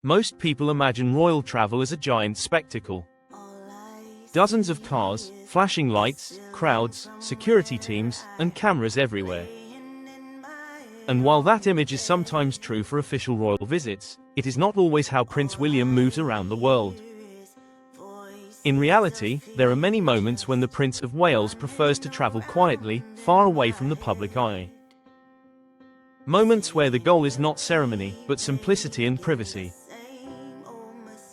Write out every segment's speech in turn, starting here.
Most people imagine royal travel as a giant spectacle. Dozens of cars, flashing lights, crowds, security teams, and cameras everywhere. And while that image is sometimes true for official royal visits, it is not always how Prince William moves around the world. In reality, there are many moments when the Prince of Wales prefers to travel quietly, far away from the public eye. Moments where the goal is not ceremony, but simplicity and privacy.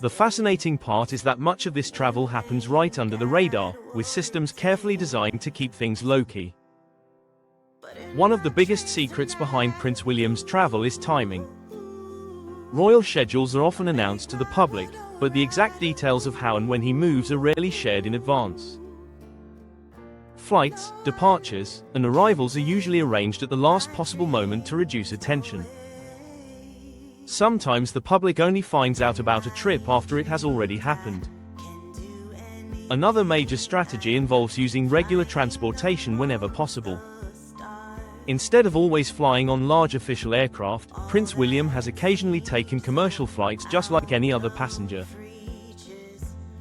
The fascinating part is that much of this travel happens right under the radar, with systems carefully designed to keep things low-key. One of the biggest secrets behind Prince William's travel is timing. Royal schedules are often announced to the public, but the exact details of how and when he moves are rarely shared in advance. Flights, departures, and arrivals are usually arranged at the last possible moment to reduce attention. Sometimes the public only finds out about a trip after it has already happened. Another major strategy involves using regular transportation whenever possible. Instead of always flying on large official aircraft, Prince William has occasionally taken commercial flights just like any other passenger.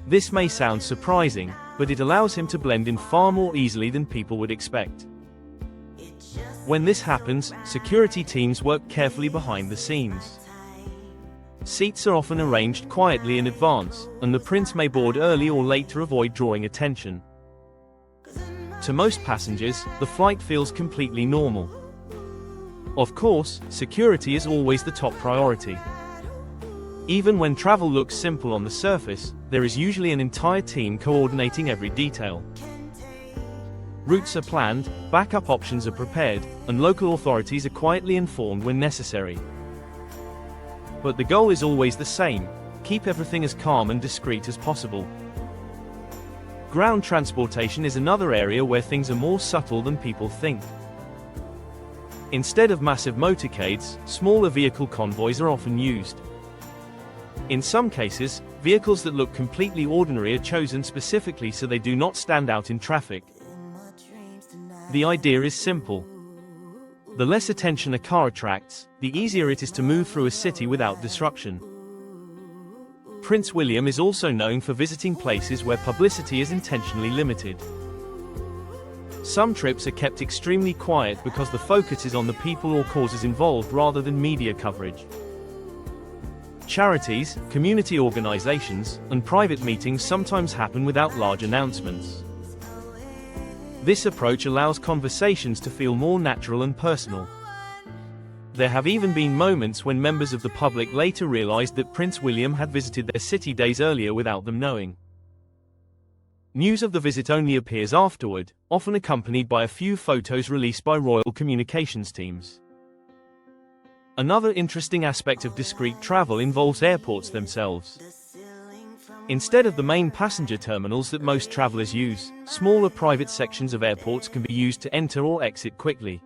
This may sound surprising, but it allows him to blend in far more easily than people would expect. When this happens, security teams work carefully behind the scenes. Seats are often arranged quietly in advance, and the prince may board early or late to avoid drawing attention. To most passengers, the flight feels completely normal. Of course, security is always the top priority. Even when travel looks simple on the surface, there is usually an entire team coordinating every detail. Routes are planned, backup options are prepared, and local authorities are quietly informed when necessary. But the goal is always the same: keep everything as calm and discreet as possible. Ground transportation is another area where things are more subtle than people think. Instead of massive motorcades, smaller vehicle convoys are often used. In some cases, vehicles that look completely ordinary are chosen specifically so they do not stand out in traffic. The idea is simple. The less attention a car attracts, the easier it is to move through a city without disruption. Prince William is also known for visiting places where publicity is intentionally limited. Some trips are kept extremely quiet because the focus is on the people or causes involved rather than media coverage. Charities, community organizations, and private meetings sometimes happen without large announcements. This approach allows conversations to feel more natural and personal. There have even been moments when members of the public later realized that Prince William had visited their city days earlier without them knowing. News of the visit only appears afterward, often accompanied by a few photos released by royal communications teams. Another interesting aspect of discreet travel involves airports themselves. Instead of the main passenger terminals that most travelers use, smaller private sections of airports can be used to enter or exit quickly.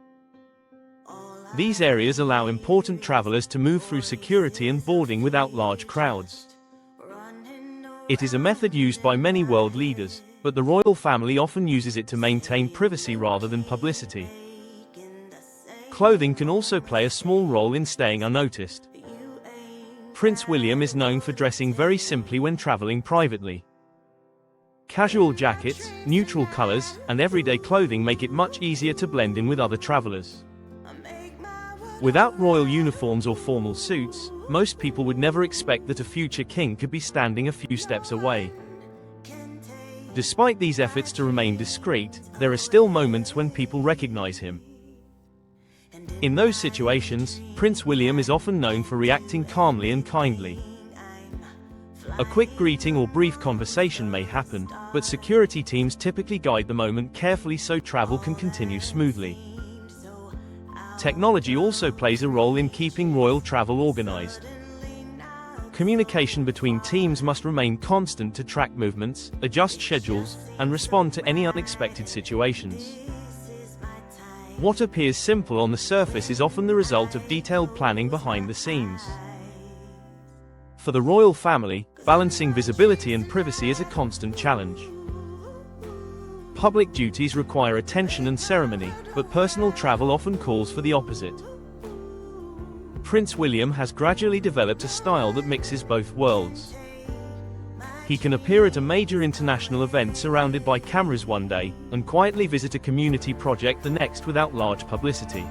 These areas allow important travelers to move through security and boarding without large crowds. It is a method used by many world leaders, but the royal family often uses it to maintain privacy rather than publicity. Clothing can also play a small role in staying unnoticed. Prince William is known for dressing very simply when traveling privately. Casual jackets, neutral colors, and everyday clothing make it much easier to blend in with other travelers. Without royal uniforms or formal suits, most people would never expect that a future king could be standing a few steps away. Despite these efforts to remain discreet, there are still moments when people recognize him. In those situations, Prince William is often known for reacting calmly and kindly. A quick greeting or brief conversation may happen, but security teams typically guide the moment carefully so travel can continue smoothly. Technology also plays a role in keeping royal travel organized. Communication between teams must remain constant to track movements, adjust schedules, and respond to any unexpected situations. What appears simple on the surface is often the result of detailed planning behind the scenes. For the royal family, balancing visibility and privacy is a constant challenge. Public duties require attention and ceremony, but personal travel often calls for the opposite. Prince William has gradually developed a style that mixes both worlds. He can appear at a major international event surrounded by cameras one day, and quietly visit a community project the next without large publicity.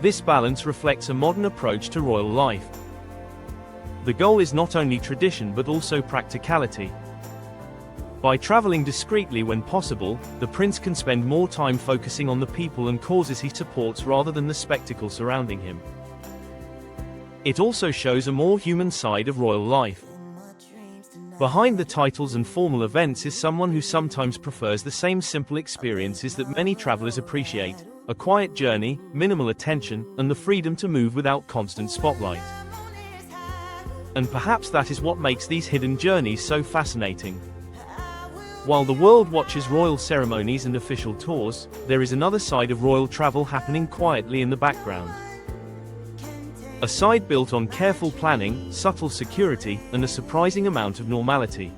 This balance reflects a modern approach to royal life. The goal is not only tradition but also practicality. By traveling discreetly when possible, the prince can spend more time focusing on the people and causes he supports rather than the spectacle surrounding him. It also shows a more human side of royal life. Behind the titles and formal events is someone who sometimes prefers the same simple experiences that many travelers appreciate: a quiet journey, minimal attention, and the freedom to move without constant spotlight. And perhaps that is what makes these hidden journeys so fascinating. While the world watches royal ceremonies and official tours, there is another side of royal travel happening quietly in the background. A side built on careful planning, subtle security, and a surprising amount of normality.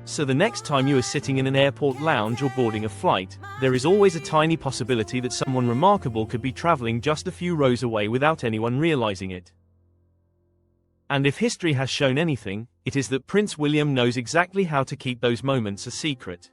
So the next time you are sitting in an airport lounge or boarding a flight, there is always a tiny possibility that someone remarkable could be traveling just a few rows away without anyone realizing it. And if history has shown anything, it is that Prince William knows exactly how to keep those moments a secret.